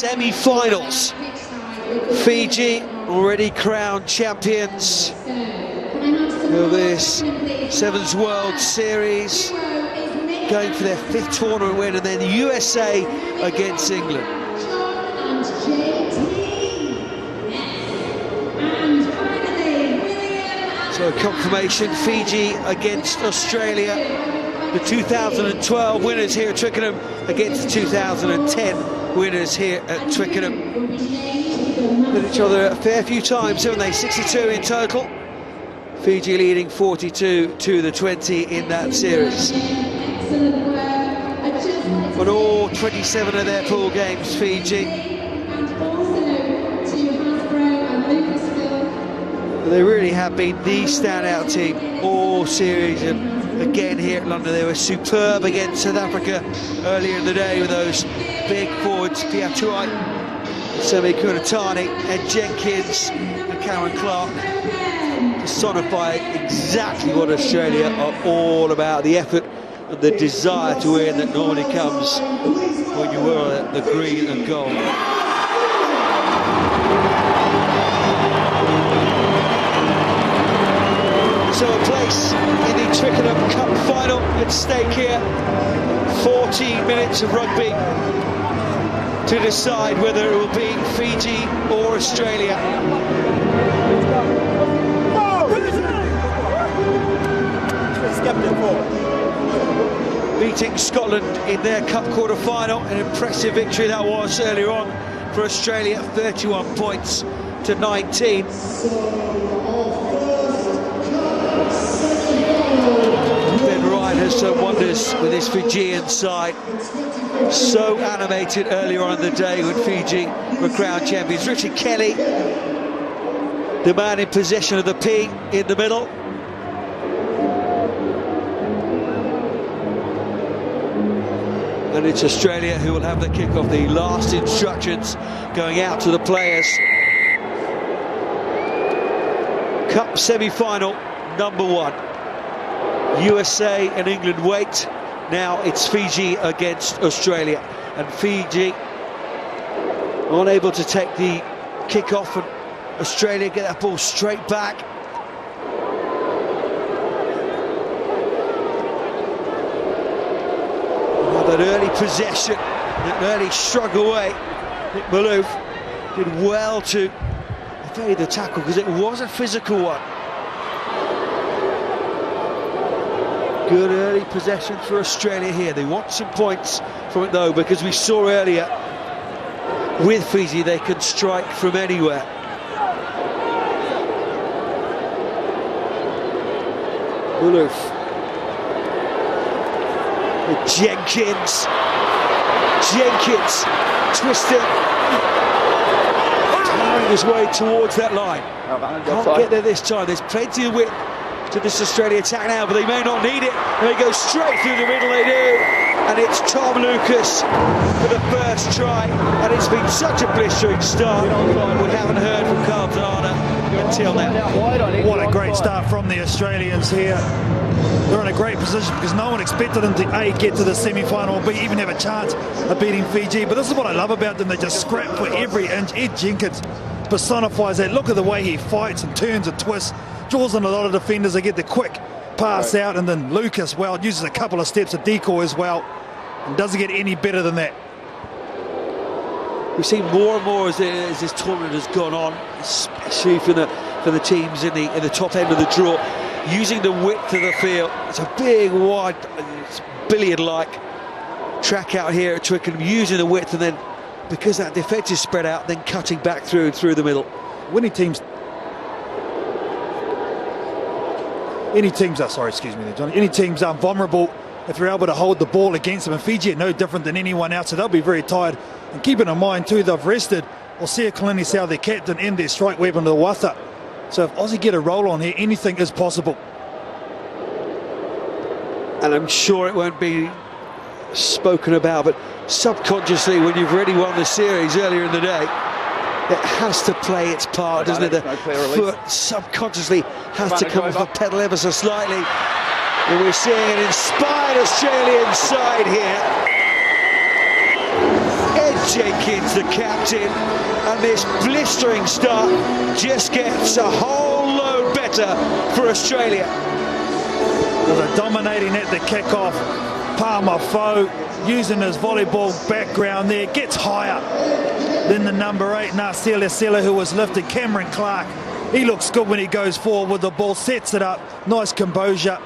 Semi-finals. Fiji already crowned champions of this Sevens World Series, going for their 5th tournament win, and then the USA against England. So confirmation, Fiji against Australia, the 2012 winners here at Twickenham against the 2010 winners here at Twickenham. With each other a fair few times, haven't they? 62 in total. Fiji leading 42-20 in that series. But all 27 of their pool games, Fiji. They really have been the standout team all series, and again here at London they were superb against South Africa earlier in the day with those big forwards, Piatuai, Semi Kunatani, Ed Jenkins and Cameron Clark, personify exactly what Australia are all about, the effort and the desire to win that normally comes when you wear the green and gold. So a place in the Twickenham Cup final at stake here. 14 minutes of rugby to decide whether it will be Fiji or Australia. Beating Scotland in their cup quarter-final, an impressive victory that was earlier on for Australia, 31 points to 19. Ben Ryan has done wonders with his Fijian side. So animated earlier on in the day when Fiji were crowned champions. Richard Kelly, the man in possession of the P in the middle. And it's Australia who will have the kick-off. The last instructions going out to the players. Cup semi-final, number 1. USA and England wait. Now it's Fiji against Australia. And Fiji unable to take the kick-off, and Australia get that ball straight back. That early possession, that early shrug away. Nick Malouf did well to evade the tackle because it was a physical one. Good early possession for Australia here. They want some points from it though, because we saw earlier with Fiji they can strike from anywhere. Malouf. Jenkins twisting, tearing his way towards that line. Can't get there this time. There's plenty of width to this Australia attack now, but they may not need it. And they go straight through the middle, they do. And it's Tom Lucas for the first try. And it's been such a blistering start. We haven't heard from Carlton Arna until now. What a great start from the Australians here. They're in a great position because no one expected them to A, get to the semi-final, or B, even have a chance of beating Fiji. But this is what I love about them. They just scrap for every inch. Ed Jenkins personifies that. Look at the way he fights and turns and twists. Draws on a lot of defenders. They get the quick pass out, and then Lucas, well, uses a couple of steps of decoy as well, and doesn't get any better than that. We've seen more and more as this tournament has gone on, especially for the teams in the top end of the draw, using the width of the field. It's a big, wide, it's billiard-like track out here at Twickenham, using the width, and then because that defence is spread out, then cutting back through the middle. Any teams are vulnerable if you're able to hold the ball against them, and Fiji are no different than anyone else, so they'll be very tired. And keeping in mind too, they've rested Osea Kalini-Sau, their captain, and their strike weapon, the Watha. So if Aussie get a roll on here, anything is possible. And I'm sure it won't be spoken about, but subconsciously, when you've already won the series earlier in the day, it has to play its part, doesn't it? The foot subconsciously has to come off the pedal ever so slightly. And we're seeing an inspired Australian side here. Ed Jenkins, the captain, and this blistering start just gets a whole load better for Australia. They're dominating at the kickoff. Palmer Foe using his volleyball background there, gets higher than the number 8, Narcella Sella, who was lifted. Cameron Clark, he looks good when he goes forward with the ball, sets it up, nice composure.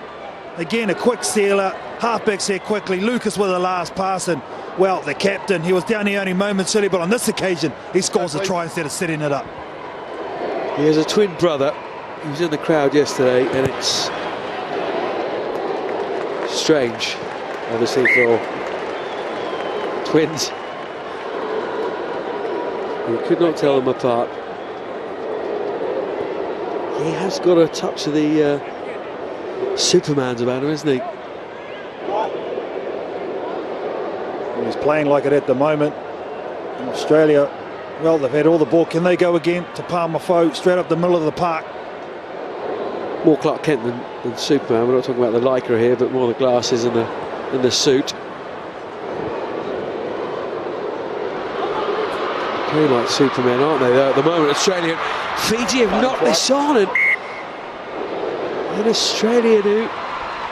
Again, a quick sealer, halfbacks there quickly. Lucas with the last pass, and well, the captain, he was down here only momentarily, but on this occasion, he scores a try instead of setting it up. He has a twin brother. He was in the crowd yesterday, and it's strange, obviously, for twins. You could not tell them apart. He has got a touch of the Superman's about him, isn't he? Well, he's playing like it at the moment. In Australia, well, they've had all the ball. Can they go again to Palmer Foe, straight up the middle of the park? More Clark Kent than Superman. We're not talking about the lycra here, but more the glasses and the suit. Very like Superman, aren't they, though, at the moment? Australia, Fiji have knocked this on, and Australia do.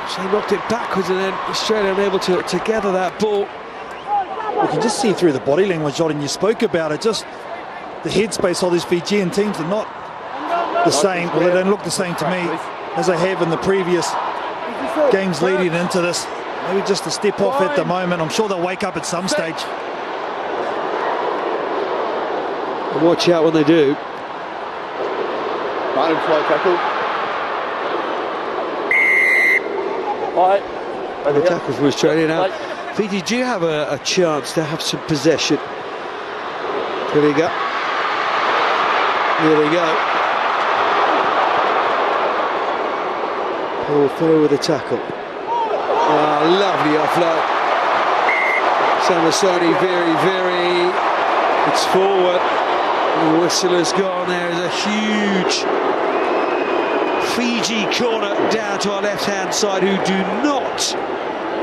So they knocked it backwards, and then Australia unable to gather that ball. You can just see through the body language, John, and you spoke about it, just the headspace of these Fijian teams are not the same, well, they don't look the same to me as they have in the previous games leading into this. Maybe just a step off at the moment. I'm sure they'll wake up at some stage. And watch out when they do. And the tackle from Australia now. Fiji do have a chance to have some possession. Here we go. Here we go. Paul Foe with the tackle. Lovely offload. Samasoni very. It's forward. The whistle has gone. There is a huge Fiji corner down to our left-hand side, who do not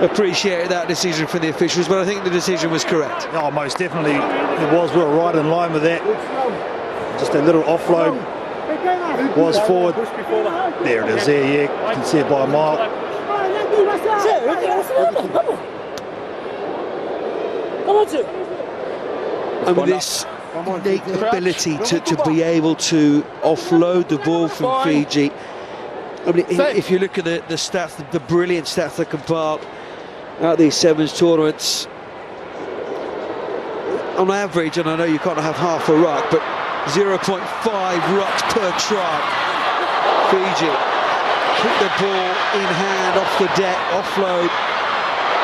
appreciate that decision from the officials, but I think the decision was correct. Oh, most definitely it was. We were right in line with that. Just a little offload was forward. There it is there, yeah. You can see it by a mile. I mean, this innate ability to be able to offload the ball from Fiji. I mean, if you look at the stats, the brilliant stats that compiled out these sevens tournaments, on average, and I know you can't have half a ruck, but 0.5 rucks per try. Fiji keep the ball in hand, off the deck, offload.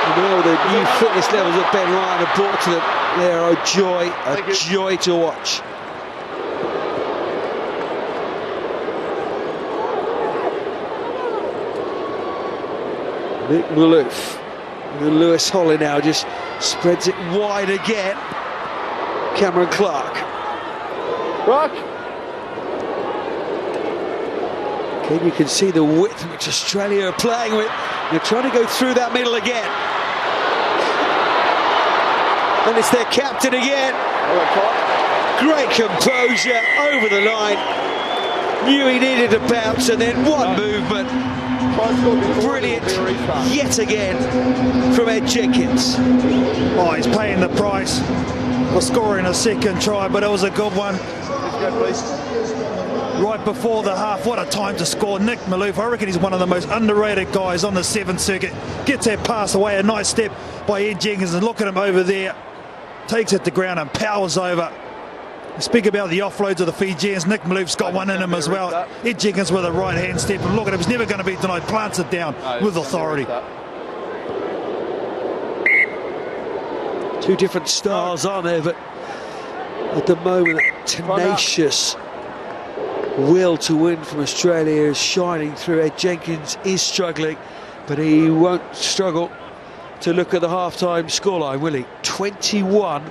And all the new fitness levels that Ben Ryan have brought to them, they are a joy to watch. Nick Malouf, and Lewis Holly now just spreads it wide again. Cameron Clark. Rock. Okay, you can see the width which Australia are playing with. They're trying to go through that middle again. And it's their captain again. Great composure over the line. Knew he needed to bounce, and then one movement. Brilliant yet again from Ed Jenkins. Oh, he's paying the price for scoring a second try, but it was a good one. Right before the half, what a time to score. Nick Malouf, I reckon he's one of the most underrated guys on the 7th circuit. Gets that pass away, a nice step by Ed Jenkins, and look at him over there. Takes it to ground and powers over. Speak about the offloads of the Fijians. Nick Malouf's got one in him as well. Ed Jenkins with a right hand step, and look at him, he's never going to be denied. Plants it down with authority. Two different stars, aren't there? But at the moment, tenacious will to win from Australia is shining through. Ed Jenkins is struggling, but he won't struggle to look at the half-time scoreline, will he? 21-0,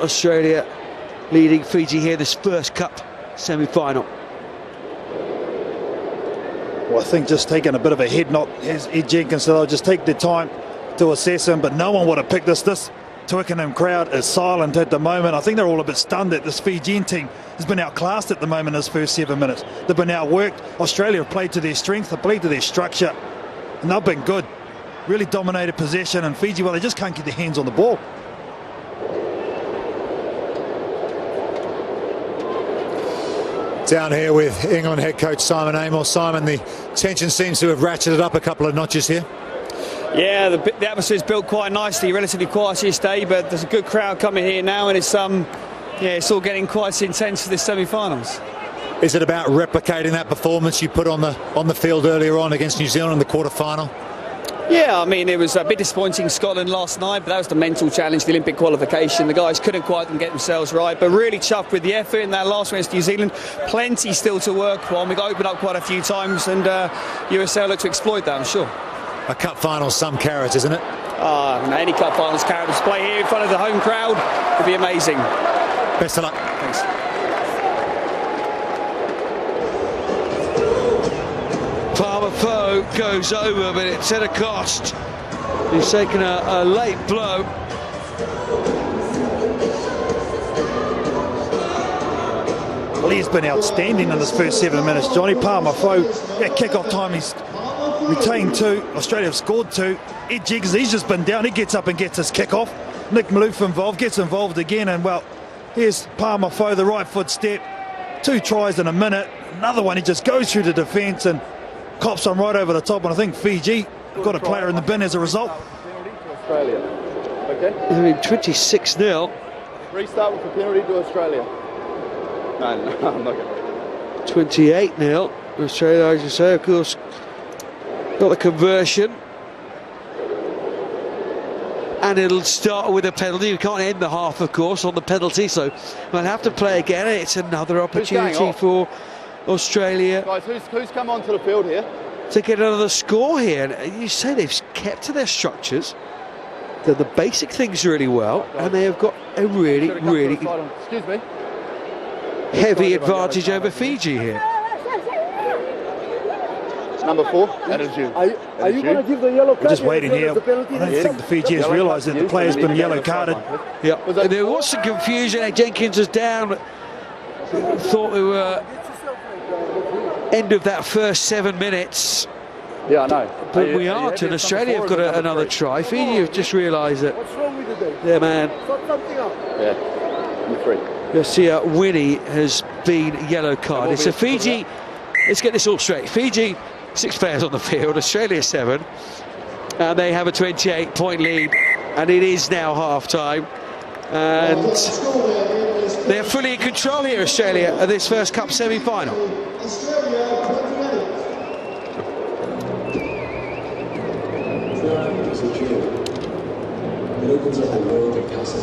Australia leading Fiji here, this first Cup semi-final. Well, I think just taking a bit of a head knock, as Ed Jenkins said, I'll just take the time to assess him, but no one would have picked this. This Twickenham crowd is silent at the moment. I think they're all a bit stunned that this Fijian team has been outclassed at the moment in this first 7 minutes. They've been outworked. Australia have played to their strength, they've played to their structure, and they've been good. Really dominated possession, and Fiji, well, they just can't get their hands on the ball. Down here with England head coach Simon Amos. Simon, the tension seems to have ratcheted up a couple of notches here. Yeah, the atmosphere's built quite nicely, relatively quiet this day, but there's a good crowd coming here now, and it's all getting quite intense for this semi-finals. Is it about replicating that performance you put on the field earlier on against New Zealand in the quarter-final? Yeah, I mean, it was a bit disappointing in Scotland last night, but that was the mental challenge, the Olympic qualification. The guys couldn't quite get themselves right, but really chuffed with the effort in that last one against New Zealand. Plenty still to work on. We got opened up quite a few times, and USA look to exploit that, I'm sure. A cup final, some carrots, isn't it? Any cup finals carrots. Play here in front of the home crowd would be amazing. Best of luck. Thanks. Palmer goes over, but it's at a cost. He's taken a late blow. Well, he's been outstanding in this first 7 minutes. Johnny Palmer, at kick-off time, he's retained 2. Australia have scored 2. Ed Jiggers, he's just been down. He gets up and gets his kick-off. Nick Maloof gets involved again, and well, here's Palmer, the right foot step. 2 tries in a minute. Another one, he just goes through the defence and cops on right over the top, and I think Fiji got a player in the bin as a result. Australia. Okay. I mean, 26-0. Restart with a penalty to Australia. No, I'm not going to. 28-0. Australia, as you say, of course, got the conversion. And it'll start with a penalty. We can't end the half, of course, on the penalty, so we'll have to play again. It's another opportunity for Australia. Guys, who's come onto the field here? To get another score here. And you say they've kept to their structures, the basic things really well, and they have got a really Excuse me. heavy advantage over Fiji here. Number 4, that is you. Are you going to give the yellow card? We're just waiting here. I don't think the Fijians realise that the player's been yellow carded. Yeah, there was some confusion. Jenkins was down. Thought we were end of that first 7 minutes. Yeah, I know. But we are to Australia. Have got another try. Fiji have just realised that. What's wrong with you? Yeah, man. Sort something up. Yeah, number 3. You'll see Winnie has been yellow carded. So Fiji, let's get this all straight. Fiji, 6 players on the field, Australia 7, and they have a 28-point lead, and it is now half-time, and they're fully in control here, Australia, at this first Cup semi-final.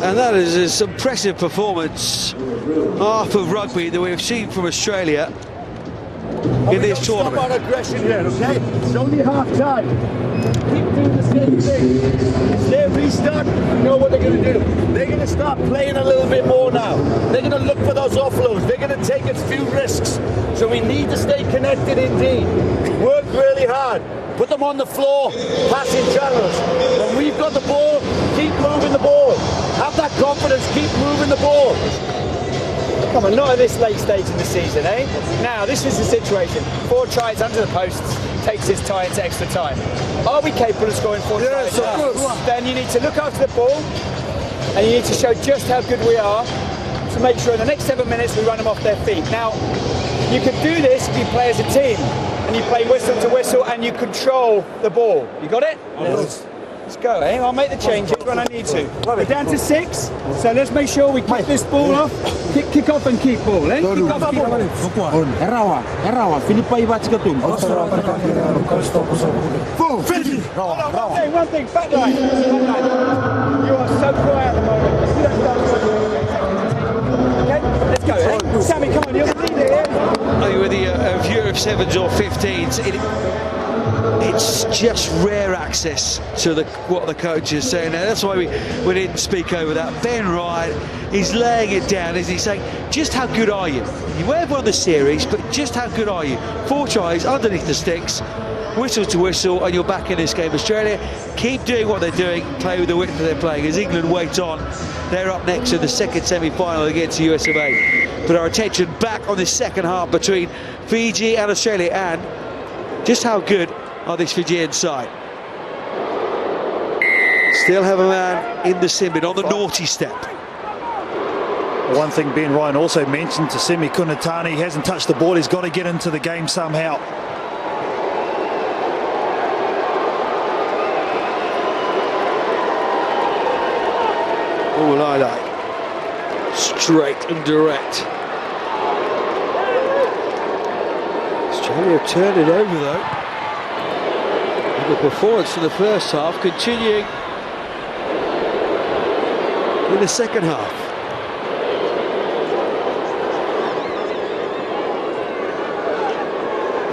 And that is an impressive performance, half of rugby that we've seen from Australia in this tournament. Stop our aggression here, okay? It's only half time. Keep doing the same thing. It's their restart. You know what they're going to do? They're going to start playing a little bit more now. They're going to look for those offloads. They're going to take a few risks. So we need to stay connected indeed. Work really hard. Put them on the floor, passing channels. When we've got the ball, keep moving the ball. Have that confidence, keep moving the ball. Come on, not at this late stage in the season, eh? Now, this is the situation. 4 tries under the posts, takes his tie into extra time. Are we capable of scoring 4 tries? Then you need to look after the ball, and you need to show just how good we are to make sure in the next 7 minutes we run them off their feet. Now, you can do this if you play as a team, and you play whistle to whistle, and you control the ball. You got it? Yes. Let's go, eh? I'll make the changes when I need to. We're down to 6, so let's make sure we kick this ball off. Kick off and keep ball, eh? Kick off, keep ball. One thing, back line. You are so quiet at the moment. Let's do that. Okay, let's go, eh? Sammy, come on, you're the leader here. I think with the view of 7s or 15s, it's just rare access to what the coach is saying. Now, that's why we didn't speak over that. Ben Wright, he's laying it down. He's saying, just how good are you? You may have won the series, but just how good are you? 4 tries underneath the sticks. whistle to whistle, and you're back in this game. Australia keep doing what they're doing, play with the width that they're playing. As England wait on, they're up next in the second semi-final against the US of A. But our attention back on this second half between Fiji and Australia, and just how good are this Fijian side. Still have a man in the Simbin on the naughty step. One thing Ben Ryan also mentioned to Semi Kunatani, he hasn't touched the ball, he's got to get into the game somehow. Ulai straight and direct. Australia have turned it over though. And the performance for the first half continuing in the second half.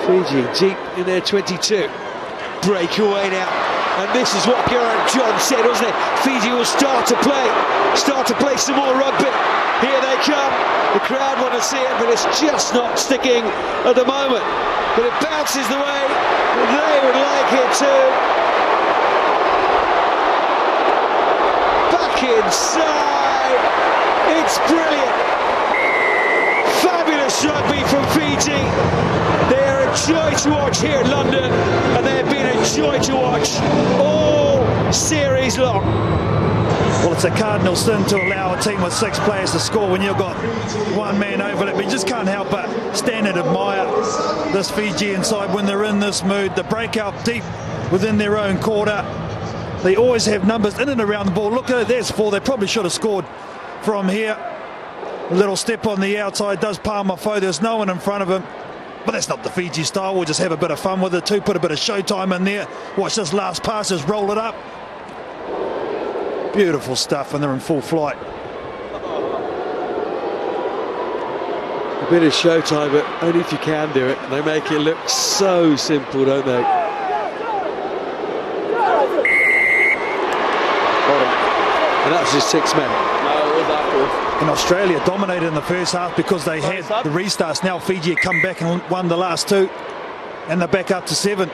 Fiji deep in their 22. Breakaway now. And this is what Geraint John said, wasn't it? Fiji will start to play some more rugby. Here they come. The crowd want to see it, but it's just not sticking at the moment. But it bounces the way they would like it to. Back inside. It's brilliant. Fabulous rugby from Fiji. They are a joy to watch here in London, and they have been a joy to watch all series long. Well, it's a cardinal sin to allow a team with 6 players to score when you've got one man overlap. But you just can't help but stand and admire this Fijian side when they're in this mood. The breakout deep within their own quarter. They always have numbers in and around the ball. Look at it, there's 4. They probably should have scored from here. A little step on the outside does Palmer Foe. There's no one in front of him. But that's not the Fiji style. We'll just have a bit of fun with it too. Put a bit of showtime in there. Watch this last pass, just roll it up. Beautiful stuff, and they're in full flight. A bit of showtime, but only if you can do it. They make it look so simple, don't they? And that's just 6 men. And Australia dominated in the first half because they had the restarts. Now Fiji have come back and won the last 2, and they're back up to 7.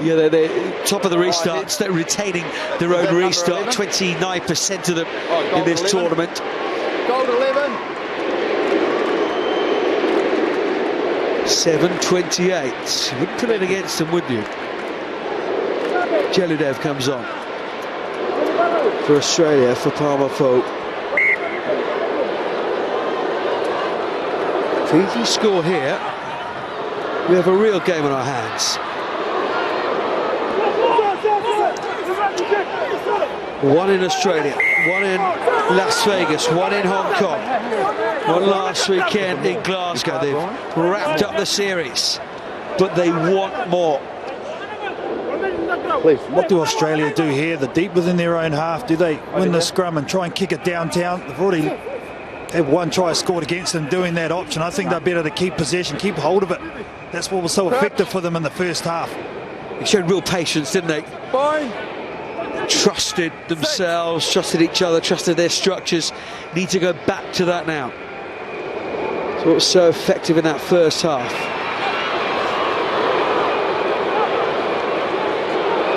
Yeah, they're top of the restarts. They're retaining their own restart. 29% of them in this tournament. Gold 11. 7:28. You wouldn't put it against them, would you? Jeludev comes on for Australia for Palmer Foe. Fiji score here. We have a real game on our hands. One in Australia, one in Las Vegas, one in Hong Kong, one last weekend in Glasgow. They've wrapped up the series, but they want more. What do Australia do here? They're deep within their own half. Do they win the scrum and try and kick it downtown? They've already had 1 try scored against them doing that option. I think they're better to keep possession, keep hold of it. That's what was so effective for them in the first half. They showed real patience, didn't they? Trusted themselves, trusted each other, trusted their structures. Need to go back to that now. So what was so effective in that first half?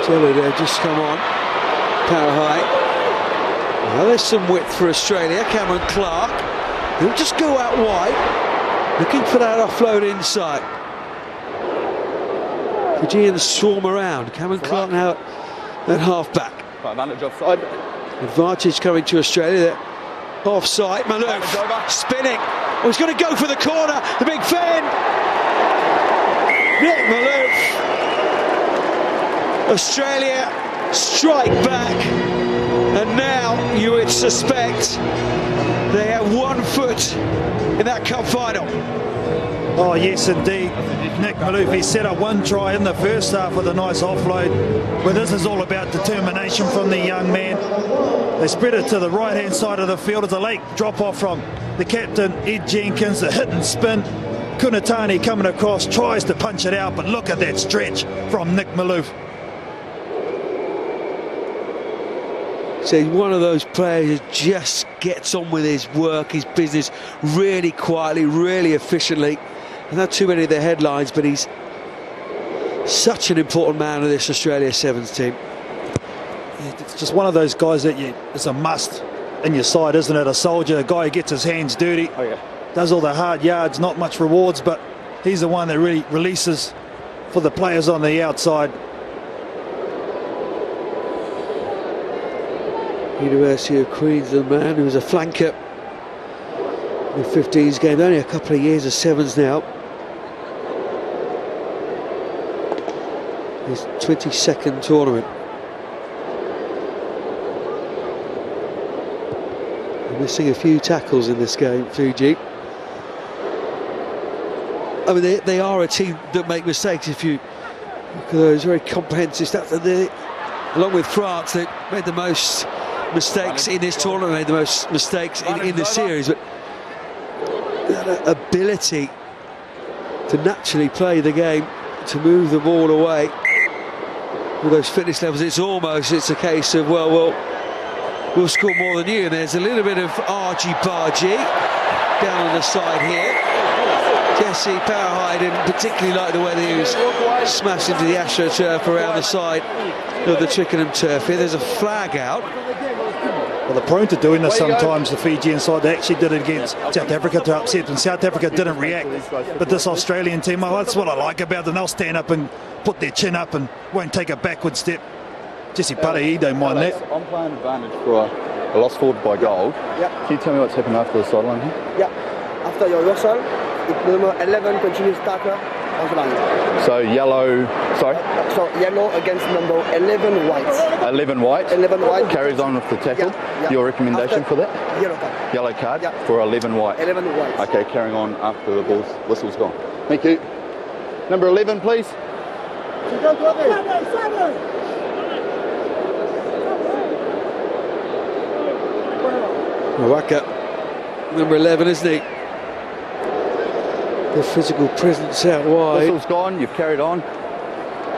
Jello there, just come on. Power high. Now there's some width for Australia. Cameron Clark, he'll just go out wide, looking for that offload inside. Fijians swarm around. Cameron Clark now at half-back. Advantage offside. Advantage coming to Australia. They're offside. Malouf spinning. Oh, he's going to go for the corner. The big fan. Nick Malouf. Australia strike back. And now you would suspect they have 1 foot in that cup final. Oh, yes, indeed. Nick Malouf, he set up 1 try in the first half with a nice offload. But this is all about determination from the young man. They spread it to the right-hand side of the field. It's a late drop-off from the captain, Ed Jenkins. The hit and spin. Kunatani coming across, tries to punch it out, but look at that stretch from Nick Malouf. So he's one of those players who just gets on with his work, his business, really quietly, really efficiently. Not too many of the headlines, but he's Such an important man of this Australia Sevens team. It's just one of those guys that it's a must in your side, isn't it? A soldier, a guy who gets his hands dirty, does all the hard yards, not much rewards, but he's the one that really releases for the players on the outside. University of Queensland man who was a flanker in the 15s game, only a couple of years of sevens now. His 22nd tournament. Missing a few tackles in this game, Fiji. I mean, they are a team that make mistakes. If you look at those very comprehensive stats, along with France, they made the most mistakes in this tournament, made the most mistakes in the series, but that ability to naturally play the game, to move the ball away with those fitness levels, it's a case of, well, we'll score more than you. And there's a little bit of argy-bargy down on the side here. Jesse Powerhide didn't particularly like the way they was smashed into the AstroTurf around the side of the Twickenham turf here. There's a flag out. Well, they're prone to doing this sometimes, the Fijian side. They actually did it against South Africa to upset, and South Africa didn't react. But this Australian team, well, that's what I like about them. They'll stand up and put their chin up and won't take a backward step. Jesse Parahi don't mind that. I'm playing advantage for a loss forward by gold. Can you tell me what's happened after the sideline here? After your whistle, number 11 continues tackle on the line. So yellow, sorry? So yellow against number 11 white. 11 white? 11 white. Carries on with the tackle. Your recommendation for that? Yellow card. Yellow card for 11 white. 11 white. Okay, carrying on after the whistle's gone. Thank you. Number 11, please. Waka, number 11, isn't he? The physical presence out wide. Whistle's gone, you've carried on.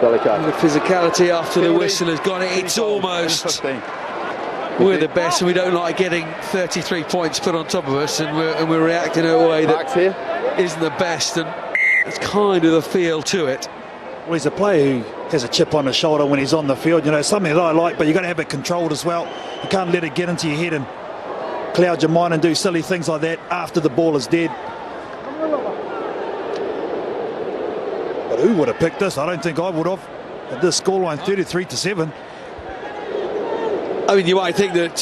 Yellow card. And the physicality after the whistle has gone. It's almost. We're the best, and we don't like getting 33 points put on top of us, and we're reacting in a way that isn't the best, and it's kind of the feel to it. Well, he's a player who has a chip on his shoulder when he's on the field. You know, something that I like, but you've got to have it controlled as well. You can't let it get into your head and cloud your mind and do silly things like that after the ball is dead. But who would have picked this? I don't think I would have. At this scoreline, 33-7. I mean, you might think that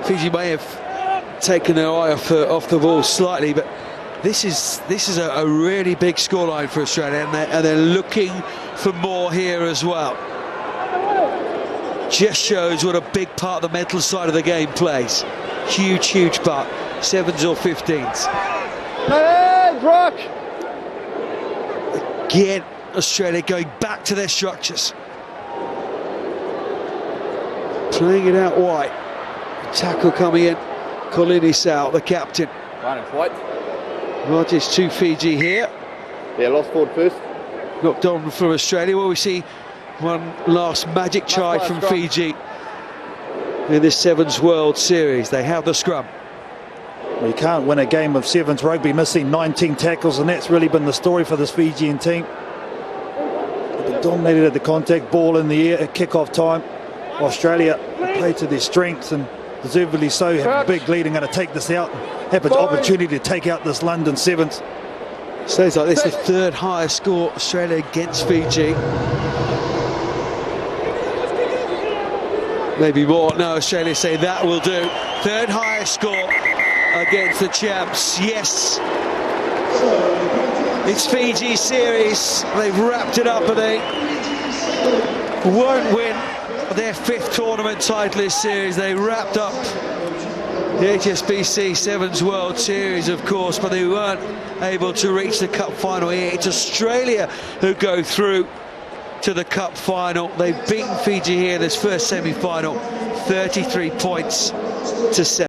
Fiji may have taken their eye off the ball slightly, but this is a really big scoreline for Australia, and they're looking for more here as well. Just shows what a big part the mental side of the game plays. Huge part. 7s or 15s. Hey, Brock! Again, Australia going back to their structures. Playing it out wide. Tackle coming in. Colinis out, the captain. White. Advantage to Fiji here. Yeah, lost forward first. Knocked on from Australia. Well, we see one last magic try from Fiji in this Sevens World Series. They have the scrum. Well, you can't win a game of Sevens rugby missing 19 tackles, and that's really been the story for this Fijian team. They've been dominated at the contact, ball in the air at kick-off time. Australia play to their strengths, and deservedly so, have a big lead and going to take this out and have an opportunity to take out this London Sevens. Stays like this, the third highest score Australia against Fiji. Maybe more. No, Australia say that will do. Third highest score against the champs. Yes. It's Fiji's series. They've wrapped it up, and they won't win their 5th tournament title this series. They wrapped up the HSBC Sevens World Series, of course, but they weren't able to reach the cup final here. It's Australia who go through to the cup final. They've beaten Fiji here in this first semi-final, 33 points to 7.